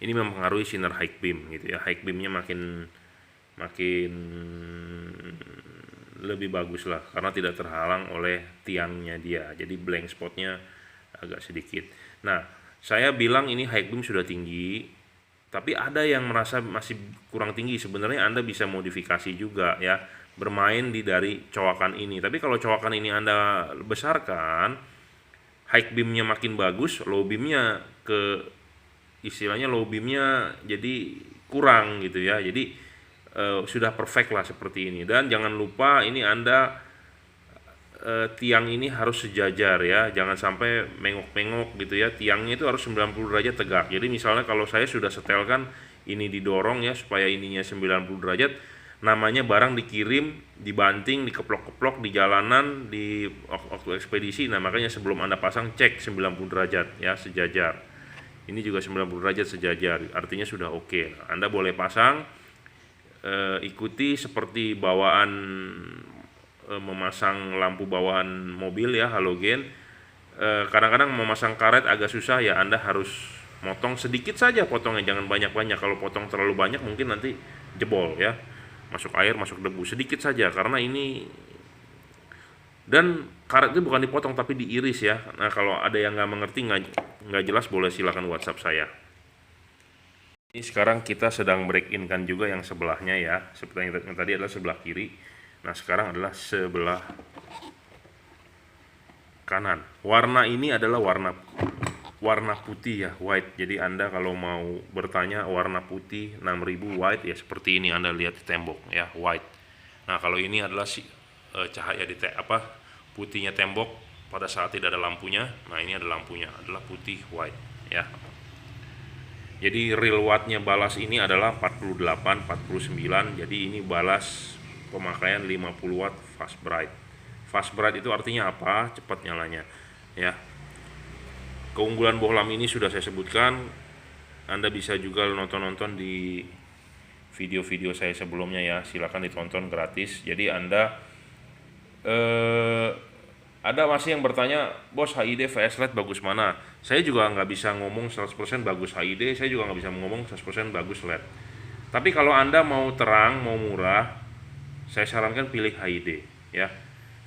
Ini mempengaruhi sinar high beam gitu ya. High beamnya makin lebih bagus lah karena tidak terhalang oleh tiangnya dia. Jadi blank spotnya agak sedikit. Nah, saya bilang ini high beam sudah tinggi, tapi ada yang merasa masih kurang tinggi. Sebenarnya Anda bisa modifikasi juga ya, bermain dari cowakan ini. Tapi kalau cowakan ini Anda besarkan, high beamnya makin bagus, low beamnya istilahnya low beamnya jadi kurang gitu ya. Jadi sudah perfect lah seperti ini. Dan jangan lupa ini Anda tiang ini harus sejajar ya, jangan sampai mengok-mengok gitu ya. Tiangnya itu harus 90 derajat tegak. Jadi misalnya kalau saya sudah setelkan ini didorong ya supaya ininya 90 derajat, namanya barang dikirim, dibanting, dikeplok-keplok di jalanan, di waktu ekspedisi. Nah, makanya sebelum Anda pasang cek 90 derajat ya, sejajar. Ini juga 90 derajat sejajar, artinya sudah oke. Nah, Anda boleh pasang, ikuti seperti bawaan memasang lampu bawaan mobil ya, halogen. Kadang-kadang memasang karet agak susah ya, Anda harus motong sedikit saja potongnya, jangan banyak-banyak. Kalau potong terlalu banyak mungkin nanti jebol ya, masuk air, masuk debu. Sedikit saja karena ini Dan karet itu bukan dipotong tapi diiris ya. Nah kalau ada yang nggak mengerti, nggak jelas, boleh silakan WhatsApp saya. Ini sekarang kita sedang break in kan juga yang sebelahnya ya. Seperti yang tadi adalah sebelah kiri. Nah sekarang adalah sebelah kanan. Warna ini adalah warna putih ya, white. Jadi Anda kalau mau bertanya warna putih 6000 white ya seperti ini, Anda lihat di tembok ya, white. Nah, kalau ini adalah cahaya di putihnya tembok pada saat tidak ada lampunya. Nah, ini ada lampunya, adalah putih white ya. Jadi real wattnya balas ini adalah 48, 49. Jadi ini balas pemakaian 50 watt fast bright. Fast bright itu artinya apa? Cepat nyalanya ya. Keunggulan bohlam ini sudah saya sebutkan. Anda bisa juga nonton di video-video saya sebelumnya ya, silakan ditonton gratis. Jadi Anda ada masih yang bertanya, bos HID vs LED bagus mana? Saya juga nggak bisa ngomong 100% bagus HID, saya juga nggak bisa ngomong 100% bagus LED. Tapi kalau Anda mau terang, mau murah, saya sarankan pilih HID ya.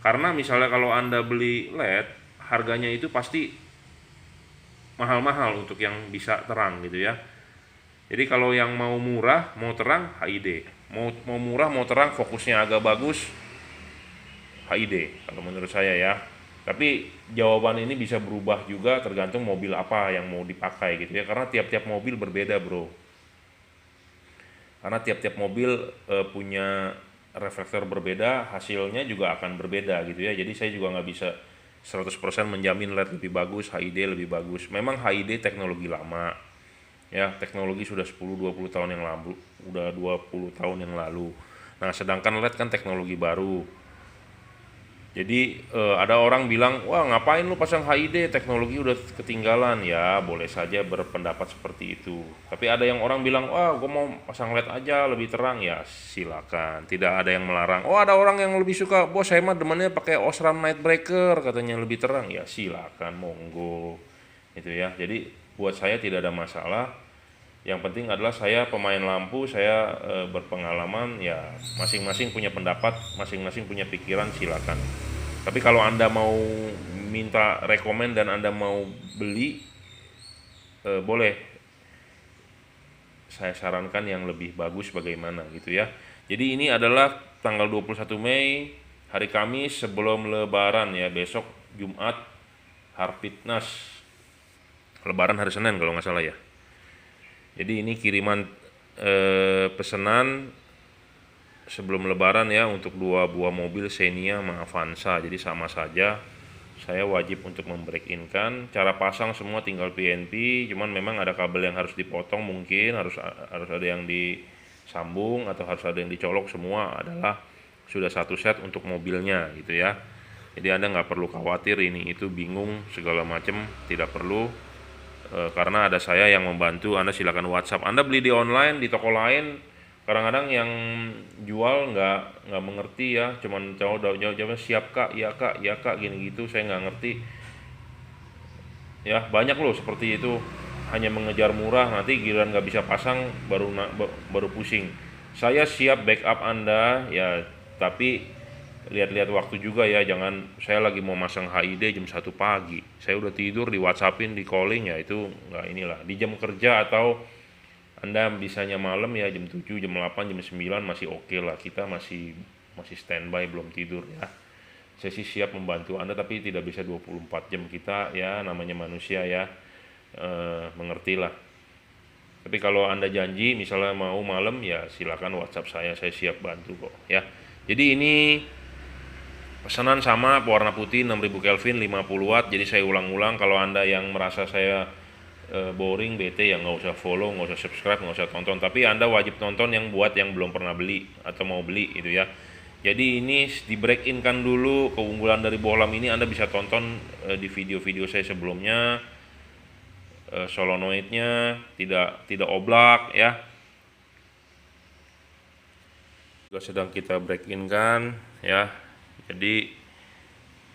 Karena misalnya kalau Anda beli LED, harganya itu pasti mahal-mahal untuk yang bisa terang gitu ya. Jadi kalau yang mau murah, mau terang, HID. Mau murah, mau terang, fokusnya agak bagus, HID kalau menurut saya ya. Tapi jawaban ini bisa berubah juga tergantung mobil apa yang mau dipakai gitu ya. Karena tiap-tiap mobil berbeda bro. Karena tiap-tiap mobil punya reflektor berbeda, hasilnya juga akan berbeda gitu ya. Jadi saya juga nggak bisa 100% menjamin LED lebih bagus, HID lebih bagus. Memang HID teknologi lama ya, teknologi sudah 10-20 tahun yang lalu, udah 20 tahun yang lalu. Nah sedangkan LED kan teknologi baru. Jadi ada orang bilang, wah ngapain lu pasang HID, teknologi udah ketinggalan. Ya boleh saja berpendapat seperti itu. Tapi ada yang orang bilang, wah gue mau pasang LED aja lebih terang. Ya silakan, tidak ada yang melarang. Oh ada orang yang lebih suka, bos saya mah demennya pakai Osram Night Breaker katanya lebih terang. Ya silakan, monggo itu ya. Jadi buat saya tidak ada masalah. Yang penting adalah saya pemain lampu, saya berpengalaman ya, masing-masing punya pendapat, masing-masing punya pikiran, silakan. Tapi kalau Anda mau minta rekomen dan Anda mau beli, boleh. Saya sarankan yang lebih bagus bagaimana gitu ya. Jadi ini adalah tanggal 21 Mei, hari Kamis sebelum Lebaran ya, besok Jumat Harfitnas. Lebaran hari Senin kalau nggak salah ya. Jadi ini kiriman pesanan sebelum Lebaran ya, untuk 2 buah mobil Xenia sama Avanza. Jadi sama saja, saya wajib untuk membreak-in-kan. Cara pasang semua tinggal PNP, cuman memang ada kabel yang harus dipotong, mungkin harus ada yang disambung atau harus ada yang dicolok. Semua adalah sudah satu set untuk mobilnya gitu ya. Jadi Anda nggak perlu khawatir ini itu bingung segala macam, tidak perlu. Karena ada saya yang membantu. Anda silakan WhatsApp. Anda beli di online di toko lain, kadang-kadang yang jual nggak mengerti ya, cuman jawab siap kak, iya kak gini gitu, saya nggak ngerti ya. Banyak loh seperti itu, hanya mengejar murah, nanti giliran nggak bisa pasang baru pusing. Saya siap backup Anda ya, tapi lihat-lihat waktu juga ya, jangan saya lagi mau masang HID jam 1 pagi, saya udah tidur, di WhatsAppin, di calling ya, itu nggak inilah. Di jam kerja atau Anda bisanya malam ya, jam 7, jam 8, jam 9 masih oke lah, kita masih standby, belum tidur ya. Saya sih siap membantu Anda, tapi tidak bisa 24 jam, kita ya namanya manusia ya, mengertilah. Tapi kalau Anda janji misalnya mau malam ya silakan WhatsApp saya siap bantu kok ya. Jadi ini pesanan sama, warna putih 6000 Kelvin 50 watt. Jadi saya ulang-ulang, kalau Anda yang merasa saya boring, bete ya nggak usah follow, nggak usah subscribe, nggak usah tonton. Tapi Anda wajib tonton yang buat yang belum pernah beli atau mau beli itu ya. Jadi ini di break in kan dulu keunggulan dari bohlam ini, Anda bisa tonton di video-video saya sebelumnya. Solenoidnya tidak oblak ya. Juga sedang kita break in kan ya. Jadi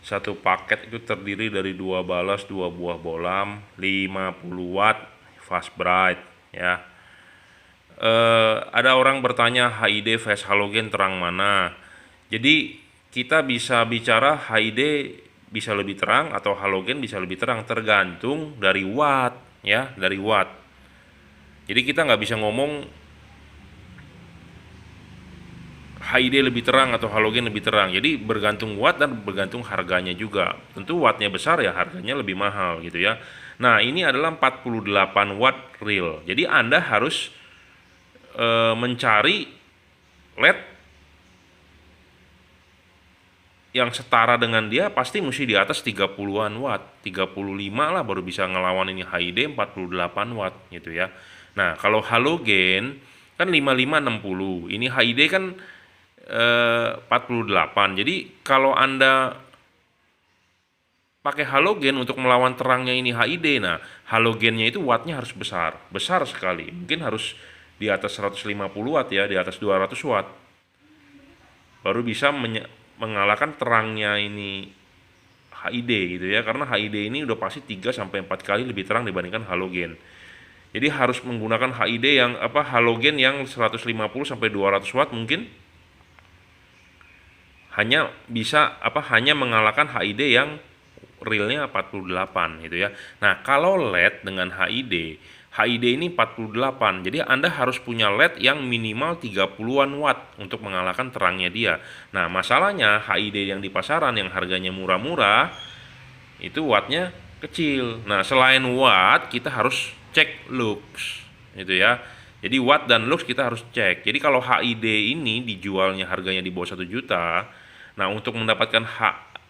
satu paket itu terdiri dari 2 balas, 2 buah bohlam, 50 watt fast bright ya. Ada orang bertanya HID vs halogen terang mana. Jadi kita bisa bicara HID bisa lebih terang atau halogen bisa lebih terang, tergantung dari watt ya, dari watt. Jadi kita nggak bisa ngomong HID lebih terang atau halogen lebih terang. Jadi bergantung watt dan bergantung harganya juga. Tentu wattnya besar ya harganya lebih mahal gitu ya. Nah, ini adalah 48 watt real. Jadi Anda harus mencari LED yang setara dengan dia, pasti mesti di atas 30-an watt, 35 lah baru bisa ngelawan ini HID 48 watt gitu ya. Nah, kalau halogen kan 55 60. Ini HID kan 48. Jadi kalau Anda pakai halogen untuk melawan terangnya ini HID, nah halogennya itu wattnya harus besar, besar sekali. Mungkin harus di atas 150 watt ya, di atas 200 watt. Baru bisa mengalahkan terangnya ini HID gitu ya, karena HID ini udah pasti 3 sampai 4 kali lebih terang dibandingkan halogen. Jadi harus menggunakan HID yang halogen yang 150 sampai 200 watt mungkin hanya bisa hanya mengalahkan HID yang realnya 48 gitu ya. Nah, kalau LED dengan HID ini 48. Jadi Anda harus punya LED yang minimal 30-an watt untuk mengalahkan terangnya dia. Nah, masalahnya HID yang di pasaran yang harganya murah-murah itu wattnya kecil. Nah, selain watt kita harus cek lux gitu ya. Jadi watt dan lux kita harus cek. Jadi kalau HID ini dijualnya harganya di bawah 1 juta. Nah, untuk mendapatkan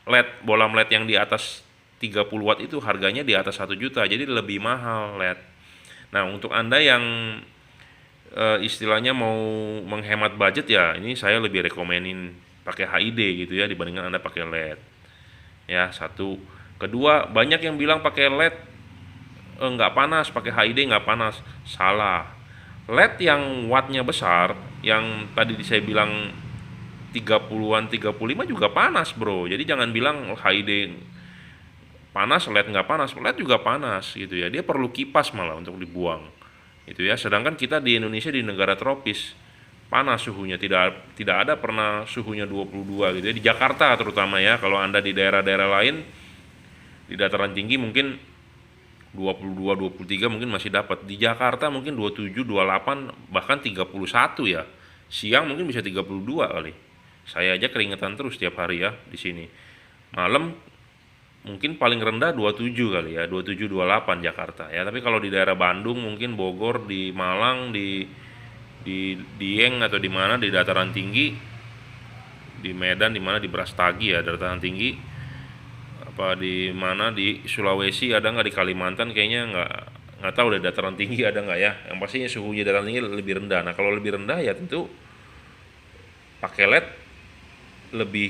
LED, bola LED yang di atas 30 watt itu harganya di atas 1 juta. Jadi lebih mahal LED. Nah, untuk Anda yang istilahnya mau menghemat budget ya, ini saya lebih rekomenin pakai HID gitu ya dibandingkan Anda pakai LED. Ya, satu. Kedua, banyak yang bilang pakai LED nggak panas, pakai HID nggak panas. Salah. LED yang wattnya besar, yang tadi saya bilang 30-an, 35 juga panas, bro. Jadi jangan bilang HID panas, LED nggak panas. LED juga panas gitu ya. Dia perlu kipas malah untuk dibuang gitu ya. Sedangkan kita di Indonesia di negara tropis panas suhunya, tidak ada pernah suhunya 22 gitu ya. Di Jakarta terutama ya. Kalau Anda di daerah-daerah lain di dataran tinggi mungkin 22, 23 mungkin masih dapat. Di Jakarta mungkin 27, 28 bahkan 31 ya. Siang mungkin bisa 32 kali. Saya aja keringetan terus tiap hari ya di sini. Malam mungkin paling rendah 27 kali ya, 27 28 Jakarta ya. Tapi kalau di daerah Bandung, mungkin Bogor, di Malang, di Dieng atau di mana di dataran tinggi, di Medan, di mana di Brastagi ya dataran tinggi, di mana di Sulawesi ada nggak, di Kalimantan kayaknya nggak tahu deh dataran tinggi ada nggak ya. Yang pastinya suhunya dataran tinggi lebih rendah. Nah, kalau lebih rendah ya tentu pakai LED lebih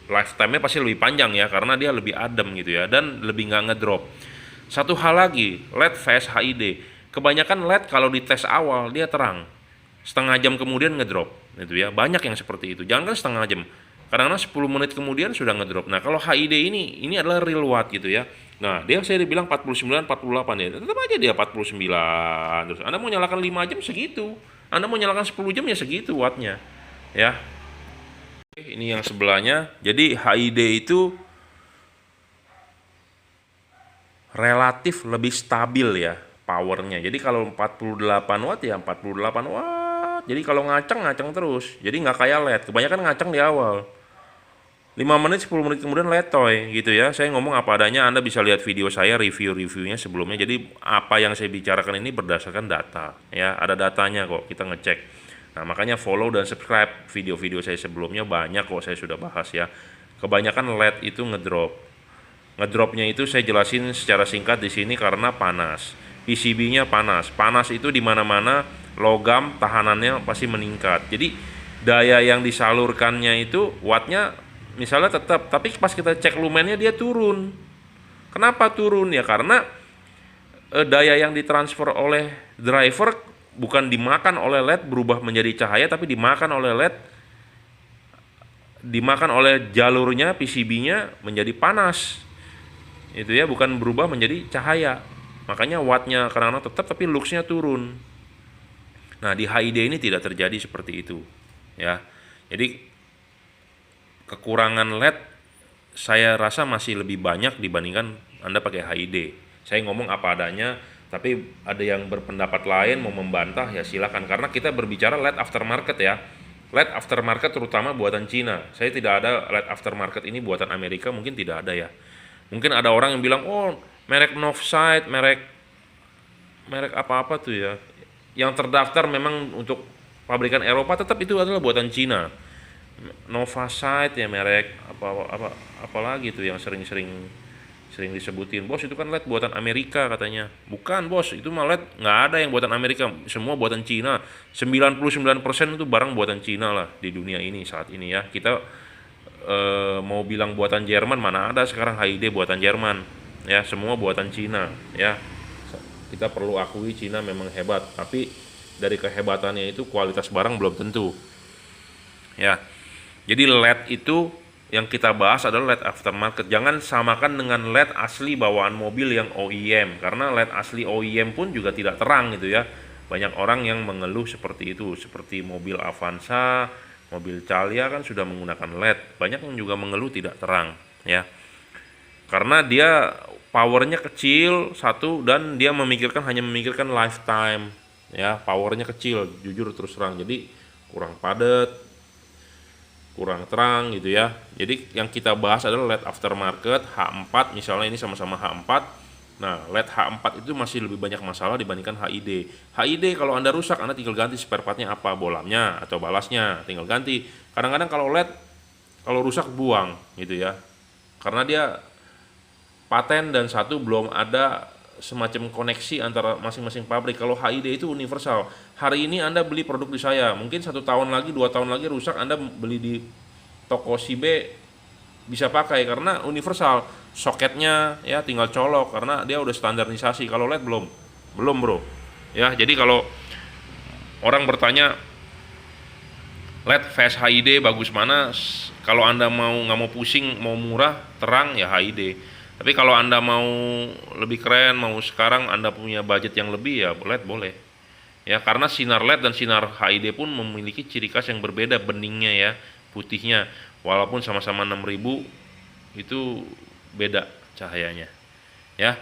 lifetime-nya pasti lebih panjang ya, karena dia lebih adem gitu ya, dan lebih nggak ngedrop. Satu hal lagi, LED vs HID. Kebanyakan LED kalau di tes awal dia terang, setengah jam kemudian ngedrop gitu ya. Banyak yang seperti itu. Jangan kan setengah jam, kadang-kadang 10 menit kemudian sudah ngedrop. Nah, kalau HID ini adalah real watt gitu ya. Nah, dia saya dibilang 49, 48 ya. Tetap aja dia 49. Terus Anda mau nyalakan 5 jam segitu. Anda mau nyalakan 10 jam ya segitu wattnya. Ya. Ini yang sebelahnya. Jadi HID itu relatif lebih stabil ya powernya. Jadi kalau 48 watt ya 48 watt. Jadi kalau ngaceng terus. Jadi nggak kayak LED. Kebanyakan ngaceng di awal. 5 menit 10 menit kemudian letoy gitu ya. Saya ngomong apa adanya. Anda bisa lihat video saya review-reviewnya sebelumnya. Jadi apa yang saya bicarakan ini berdasarkan data ya. Ada datanya kok, kita ngecek. Nah, makanya follow dan subscribe video-video saya sebelumnya, banyak kok saya sudah bahas ya. Kebanyakan LED itu ngedrop. Ngedropnya itu saya jelasin secara singkat di sini karena panas. PCB-nya panas. Panas itu di mana-mana logam tahanannya pasti meningkat. Jadi daya yang disalurkannya itu wattnya misalnya tetap, tapi pas kita cek lumennya dia turun. Kenapa turun? Ya karena daya yang ditransfer oleh driver bukan dimakan oleh LED berubah menjadi cahaya, tapi dimakan oleh LED, dimakan oleh jalurnya PCB-nya menjadi panas. Itu ya, bukan berubah menjadi cahaya. Makanya wattnya kadang-kadang tetap tapi luxnya turun. Nah, di HID ini tidak terjadi seperti itu. Ya. Jadi kekurangan LED saya rasa masih lebih banyak dibandingkan Anda pakai HID. Saya ngomong apa adanya, tapi ada yang berpendapat lain mau membantah ya silakan, karena kita berbicara LED aftermarket ya. LED aftermarket terutama buatan Cina. Saya tidak ada LED aftermarket ini buatan Amerika, mungkin tidak ada ya. Mungkin ada orang yang bilang, "Oh, merek Novesight, merek merek apa-apa tuh ya." Yang terdaftar memang untuk pabrikan Eropa, tetap itu adalah buatan Cina. Novasight ya, merek apalagi tuh yang sering disebutin, bos itu kan LED buatan Amerika katanya. Bukan bos, itu mah LED nggak ada yang buatan Amerika, semua buatan Cina. 99% itu barang buatan Cina lah di dunia ini saat ini ya. Kita mau bilang buatan Jerman, mana ada sekarang HID buatan Jerman ya, semua buatan Cina ya. Kita perlu akui Cina memang hebat, tapi dari kehebatannya itu kualitas barang belum tentu ya. Jadi LED itu yang kita bahas adalah LED aftermarket. Jangan samakan dengan LED asli bawaan mobil yang OEM, karena LED asli OEM pun juga tidak terang gitu ya. Banyak orang yang mengeluh seperti itu, seperti mobil Avanza, mobil Calya kan sudah menggunakan LED. Banyak yang juga mengeluh tidak terang ya. Karena dia powernya kecil satu, dan dia hanya memikirkan lifetime ya. Powernya kecil, jujur terus terang. Jadi kurang padat, kurang terang gitu ya. Jadi yang kita bahas adalah LED aftermarket H4, misalnya ini sama-sama H4. Nah, LED H4 itu masih lebih banyak masalah dibandingkan HID. HID kalau Anda rusak, Anda tinggal ganti spare partnya apa, bolamnya atau balasnya, tinggal ganti. Kadang-kadang kalau LED kalau rusak buang gitu ya. Karena dia paten dan satu belum ada semacam koneksi antara masing-masing pabrik. Kalau HID itu universal. Hari ini Anda beli produk di saya, mungkin 1 tahun lagi, 2 tahun lagi rusak, Anda beli di toko si B bisa pakai karena universal. Soketnya ya tinggal colok karena dia udah standarisasi. Kalau LED belum bro. Ya, jadi kalau orang bertanya LED fast HID bagus mana, kalau Anda nggak mau pusing, mau murah, terang ya HID. Tapi kalau Anda mau lebih keren, mau sekarang Anda punya budget yang lebih ya LED boleh. Ya, karena sinar LED dan sinar HID pun memiliki ciri khas yang berbeda, beningnya ya, putihnya. Walaupun sama-sama 6.000 itu beda cahayanya. Ya.